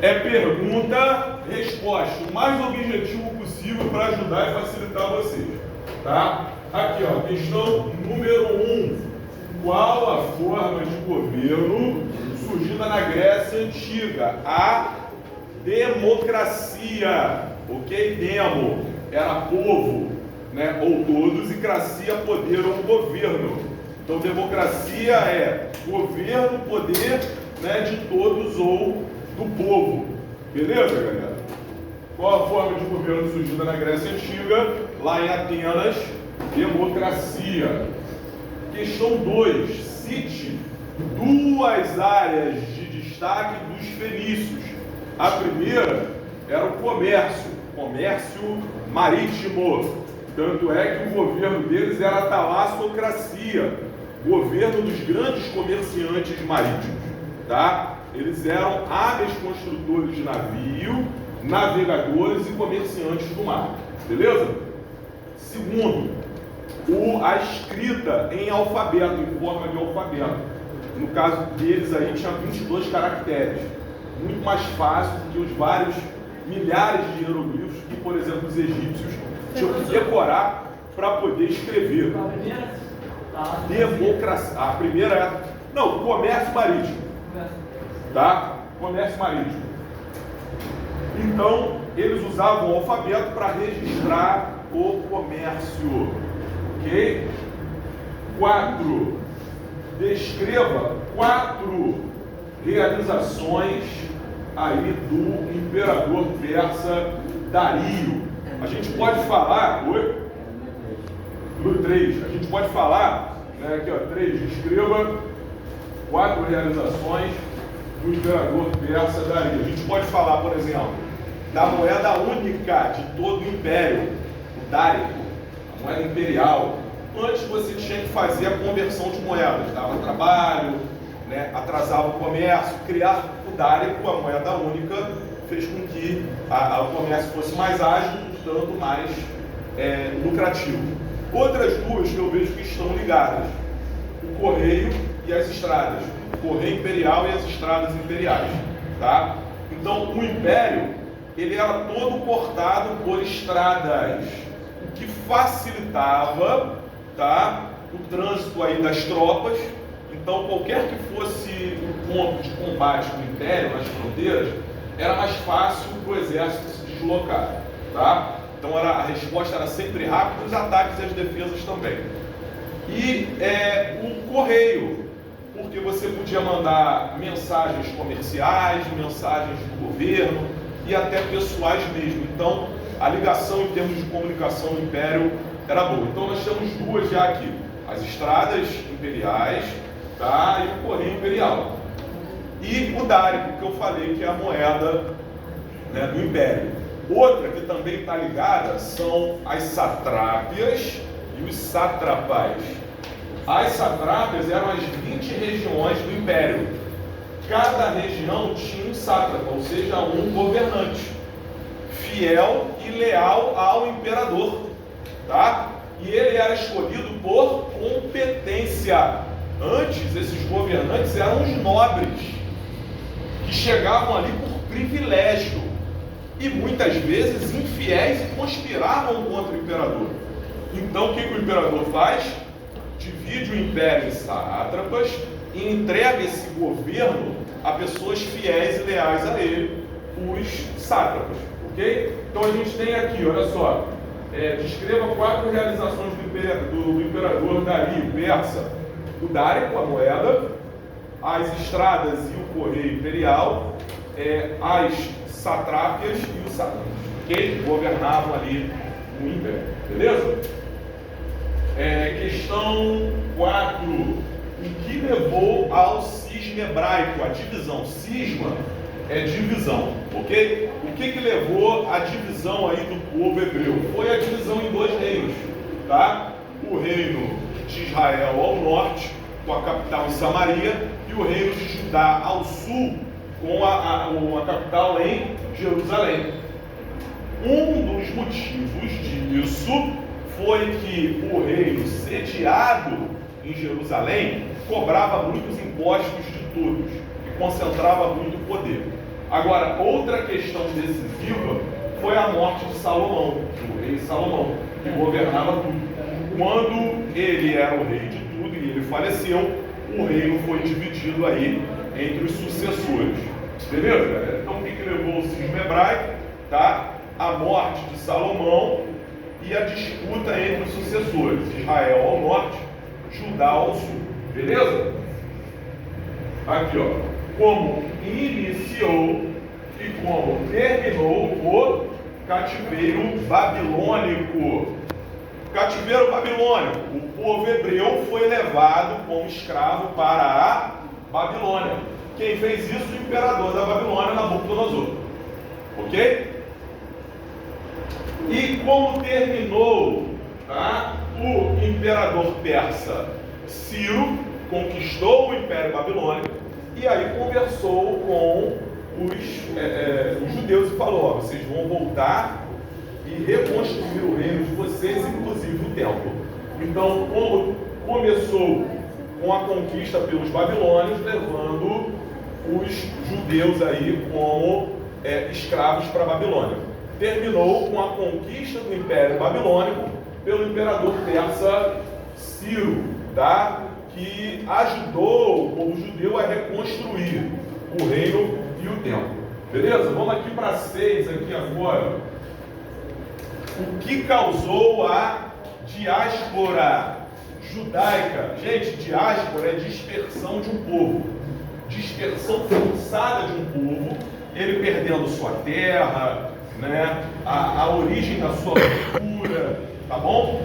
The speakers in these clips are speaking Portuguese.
É pergunta, resposta, o mais objetivo possível para ajudar e facilitar vocês. Tá? Aqui, ó, questão número 1. Qual a forma de governo surgida na Grécia Antiga? A democracia. Ok? Demo era povo, né? Ou todos, e cracia, poder ou governo. Então, democracia é governo, poder, né, de todos ou do povo. Beleza, galera? Qual a forma de governo surgida na Grécia Antiga? Lá em Atenas, democracia. Questão 2. Cite duas áreas de destaque dos fenícios. A primeira era o comércio marítimo. Tanto é que o governo deles era a talassocracia, governo dos grandes comerciantes marítimos. Tá? Eles eram hábeis construtores de navio, navegadores e comerciantes do mar. Beleza? Segundo, a escrita em alfabeto, em forma de alfabeto. No caso deles aí tinha 22 caracteres. Muito mais fácil do que os vários milhares de hieroglifos que, por exemplo, os egípcios tinham que decorar para poder escrever. Democracia. A primeira é... Não, comércio marítimo. Tá? Comércio marítimo. Então, eles usavam o alfabeto para registrar o comércio. Ok? 4. Descreva 4 realizações aí do imperador persa Dario. A gente pode falar... Oi? No 3. A gente pode falar, né, aqui, ó, 3. Descreva 4 realizações do imperador persa Dario. A gente pode falar, por exemplo, da moeda única de todo o império, o dárico, a moeda imperial. Antes você tinha que fazer a conversão de moedas, dava trabalho, né, atrasava o comércio. Criar o dárico, a moeda única, fez com que o comércio fosse mais ágil, portanto mais lucrativo. Outras duas que eu vejo que estão ligadas: o correio e as estradas. O correio imperial e as estradas imperiais. Tá? Então, o império, ele era todo cortado por estradas, o que facilitava, tá, o trânsito aí das tropas. Então, qualquer que fosse o ponto de combate do império nas fronteiras, era mais fácil para o exército se deslocar. Tá? Então, a resposta era sempre rápida, os ataques e as defesas também. E o correio, porque você podia mandar mensagens comerciais, mensagens do governo e até pessoais mesmo. Então, a ligação em termos de comunicação do Império era boa. Então, nós temos duas já aqui: as estradas imperiais, tá, e o correio imperial. E o dárico, que eu falei que é a moeda, né, do Império. Outra que também está ligada são as satrápias e os sátrapas. As satrápias eram as 20 regiões do Império. Cada região tinha um sátrapa, ou seja, um governante, fiel e leal ao imperador. Tá? E ele era escolhido por competência. Antes, esses governantes eram os nobres, que chegavam ali por privilégio. E muitas vezes infiéis e conspiravam contra o imperador. Então, o que o imperador faz? Divide o império em sátrapas e entrega esse governo a pessoas fiéis e leais a ele, os sátrapas. Ok? Então a gente tem aqui, olha só, descreva 4 realizações do imperador Dario persa: o dárico, a moeda, as estradas e o correio imperial, as satrápias e os sátrapas, que governavam ali o império. Beleza? Questão 4. O que levou ao cisma hebraico? A divisão. Cisma é divisão, ok? O que levou à divisão aí do povo hebreu? Foi a divisão em 2 reinos, tá? O reino de Israel ao norte, com a capital em Samaria, e o reino de Judá ao sul, com a capital em Jerusalém. Um dos motivos disso foi que o reino sediado em Jerusalém cobrava muitos impostos de todos e concentrava muito poder. Agora, outra questão decisiva foi a morte de Salomão, do rei Salomão, que governava tudo. Quando ele era o rei de tudo e ele faleceu, o reino foi dividido aí entre os sucessores. Beleza, galera? Então, o que levou o cisma hebraico? Tá? A morte de Salomão e a disputa entre os sucessores. Israel ao norte, Judá ao sul. Beleza? Aqui, ó. Como iniciou e como terminou o cativeiro babilônico. Cativeiro babilônico. O povo hebreu foi levado como escravo para a Babilônia. Quem fez isso? O imperador da Babilônia, Nabucodonosor. Ok? E como terminou, tá? O imperador persa Ciro conquistou o Império Babilônico e aí conversou com os judeus e falou: ó, vocês vão voltar e reconstruir o reino de vocês, inclusive o templo. Então, como começou com a conquista pelos babilônios, levando os judeus aí como escravos para a Babilônia. Terminou com a conquista do Império Babilônico pelo imperador persa Ciro, tá? Que ajudou o povo judeu a reconstruir o reino e o templo. Beleza? Vamos aqui para 6 aqui agora. O que causou a diáspora judaica? Gente, diáspora é dispersão de um povo. Dispersão forçada de um povo, ele perdendo sua terra, né? A origem da sua cultura, tá bom?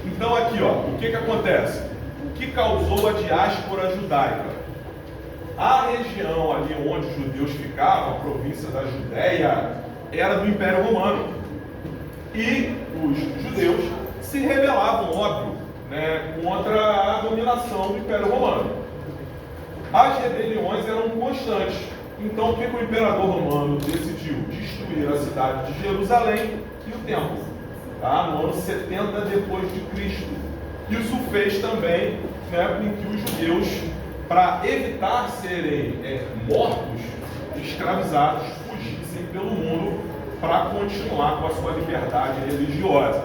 Então aqui, ó, o que acontece? O que causou a diáspora judaica? A região ali onde os judeus ficavam, a província da Judéia, era do Império Romano. E os judeus se rebelavam, óbvio, né, contra a dominação do Império Romano. As rebeliões eram constantes. Então, o que o imperador romano decidiu? Destruir a cidade de Jerusalém e o templo, tá? No ano 70 depois de Cristo. Isso fez também, né, com que os judeus, para evitar serem mortos, escravizados, fugissem pelo mundo para continuar com a sua liberdade religiosa.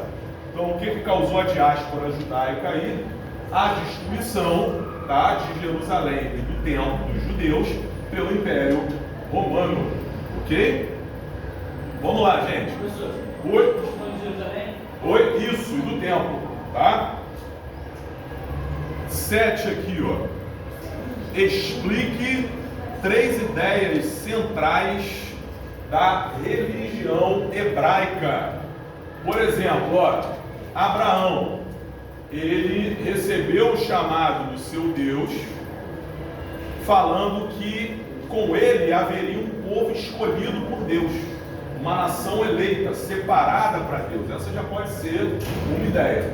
Então, o que causou a diáspora judaica aí? A destruição, tá, de Jerusalém e do templo dos judeus pelo Império Romano. Ok? Vamos lá, gente. Oi? Oi? Isso, e do templo. Tá? 7 aqui, ó. Explique 3 ideias centrais da religião hebraica. Por exemplo, ó, Abraão, ele recebeu o chamado do seu Deus, falando que com ele haveria um povo escolhido por Deus, uma nação eleita, separada para Deus. Essa já pode ser uma ideia.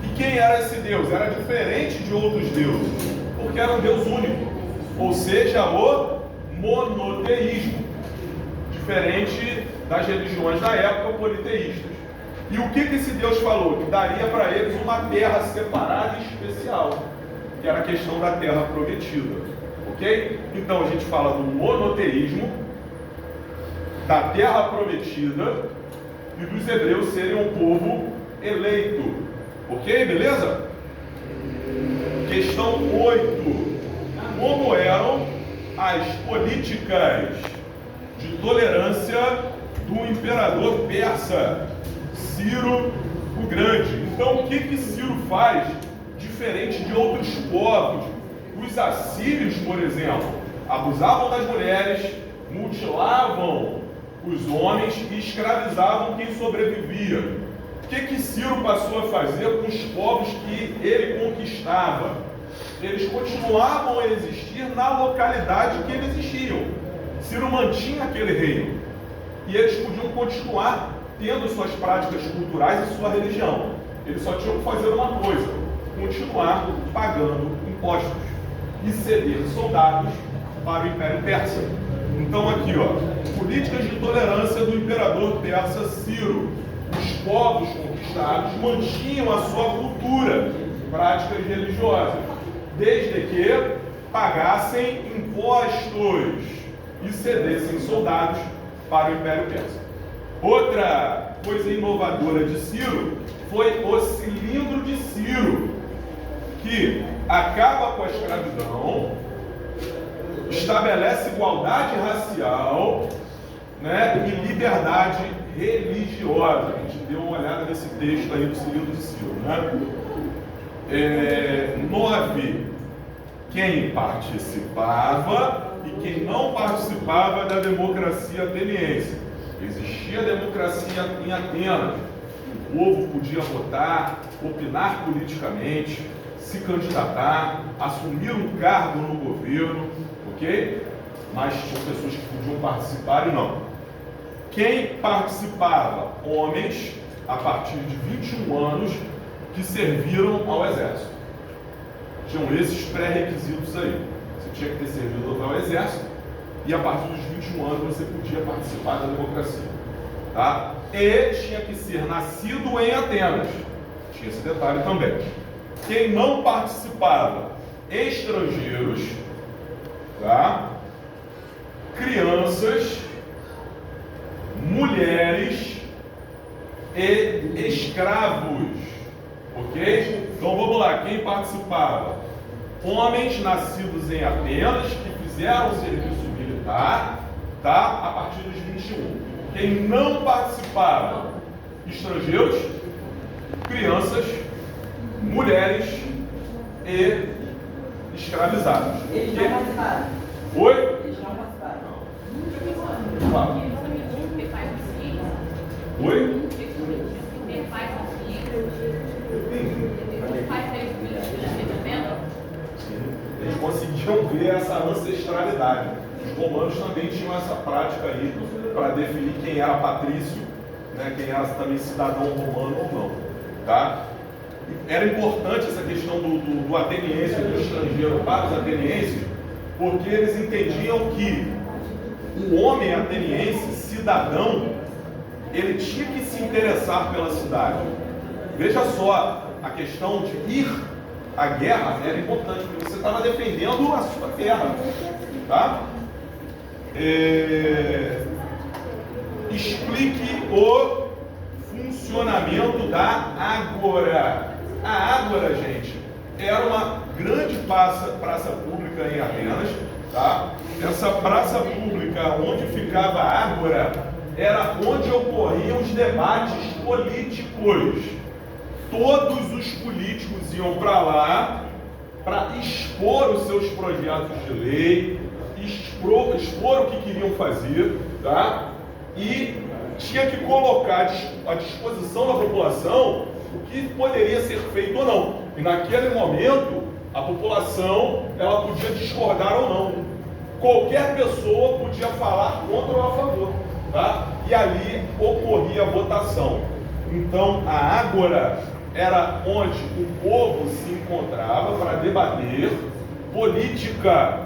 E quem era esse Deus? Era diferente de outros deuses, porque era um Deus único, ou seja, o monoteísmo, diferente das religiões da época politeístas. E o que esse Deus falou? Que daria para eles uma terra separada e especial, que era a questão da terra prometida. Ok? Então a gente fala do monoteísmo, da terra prometida e dos hebreus serem um povo eleito. Ok? Beleza? Questão 8. Como eram as políticas de tolerância do imperador persa Ciro o Grande? Então, o que Ciro faz diferente de outros povos? Os assírios, por exemplo, abusavam das mulheres, mutilavam os homens e escravizavam quem sobrevivia. O que Ciro passou a fazer com os povos que ele conquistava? Eles continuavam a existir na localidade que eles existiam. Ciro mantinha aquele reino e eles podiam continuar tendo suas práticas culturais e sua religião. Eles só tinham que fazer uma coisa: continuar pagando impostos e ceder soldados para o Império Persa. Então aqui, ó, políticas de tolerância do imperador persa Ciro. Os povos conquistados mantinham a sua cultura, práticas religiosas, desde que pagassem impostos. e cedessem soldados para o Império Persa. Outra coisa inovadora de Ciro foi o cilindro de Ciro, que acaba com a escravidão, estabelece igualdade racial, né, e liberdade religiosa. A gente deu uma olhada nesse texto aí do cilindro de Ciro, né? 9. Quem participava e quem não participava da democracia ateniense. Existia democracia em Atenas. O povo podia votar, opinar politicamente, se candidatar, assumir um cargo no governo, ok? Mas tinham pessoas que podiam participar e não. Quem participava? Homens a partir de 21 anos que serviram ao exército. Tinham esses pré-requisitos aí. Você tinha que ter servido ao exército e a partir dos 21 anos você podia participar da democracia. Tá? E tinha que ser nascido em Atenas. Tinha esse detalhe também. Quem não participava? Estrangeiros, tá? Crianças, mulheres e escravos. Ok? Então vamos lá, quem participava? Homens nascidos em Atenas que fizeram serviço militar, tá? A partir dos 21. Quem não participava? Estrangeiros, crianças, mulheres e escravizados. Eles não participaram? Oi? Eles não participaram? Não. Fala. Oi? Eles conseguiam ver essa ancestralidade. Os romanos também tinham essa prática aí para definir quem era patrício, né, quem era também cidadão romano ou não. Tá? Era importante essa questão do ateniense, do estrangeiro para os atenienses, porque eles entendiam que o homem ateniense, cidadão, ele tinha que se interessar pela cidade. Veja só, a questão de ir à guerra era importante, porque você estava defendendo a sua terra. Tá? Explique o funcionamento da ágora. A ágora, gente, era uma grande praça pública em Atenas. Tá? Essa praça pública onde ficava a ágora era onde ocorriam os debates políticos. Todos os políticos iam para lá para expor os seus projetos de lei, expor o que queriam fazer, tá? E tinha que colocar à disposição da população o que poderia ser feito ou não. E naquele momento, a população ela podia discordar ou não. Qualquer pessoa podia falar contra ou a favor, tá? E ali ocorria a votação. Então, a ágora era onde o povo se encontrava para debater política,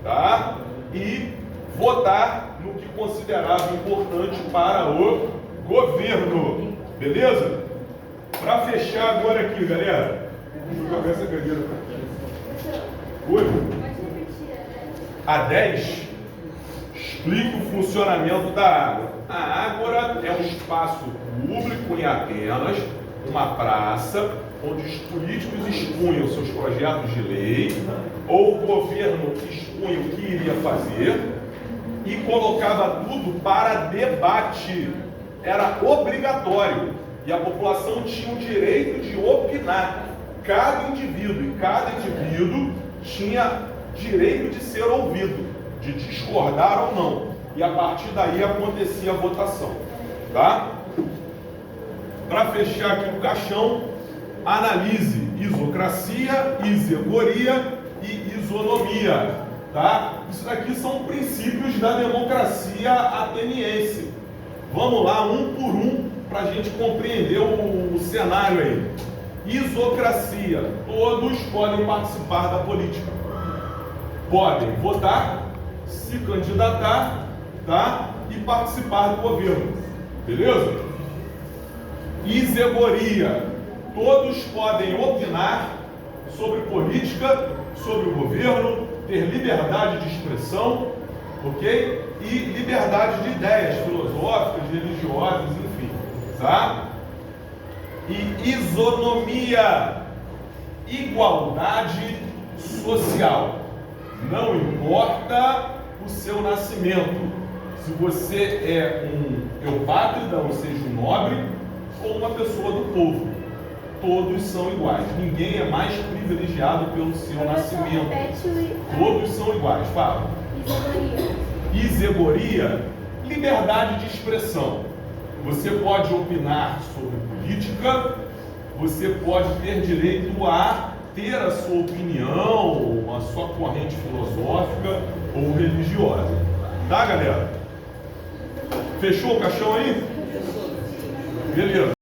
tá? E votar no que considerava importante para o governo. Beleza? Para fechar agora aqui, galera. Vamos jogar essa cadeira para cá. Oi? A 10 explica o funcionamento da água. A ágora é um espaço público em Atenas, uma praça onde os políticos expunham seus projetos de lei, ou o governo expunha o que iria fazer e colocava tudo para debate. Era obrigatório e a população tinha o direito de opinar. Cada indivíduo tinha direito de ser ouvido, de discordar ou não. E a partir daí acontecia a votação. Tá? Para fechar aqui o caixão, analise isocracia, isegoria e isonomia. Tá? Isso daqui são princípios da democracia ateniense. Vamos lá, um por um, para a gente compreender o cenário aí. Isocracia, todos podem participar da política. Podem votar, se candidatar, tá? E participar do governo. Beleza? Isegoria, todos podem opinar sobre política, sobre o governo, ter liberdade de expressão ok? E liberdade de ideias filosóficas, religiosas, enfim, tá? E isonomia, igualdade social. Não importa o seu nascimento, se você é um eupátrida, ou seja, um nobre, ou uma pessoa do povo, todos são iguais. Ninguém é mais privilegiado pelo seu nascimento. Todos são iguais. Fala. Isegoria, liberdade de expressão. Você pode opinar sobre política, você pode ter direito a ter a sua opinião, a sua corrente filosófica ou religiosa. Tá, galera? Fechou o caixão aí? Beleza.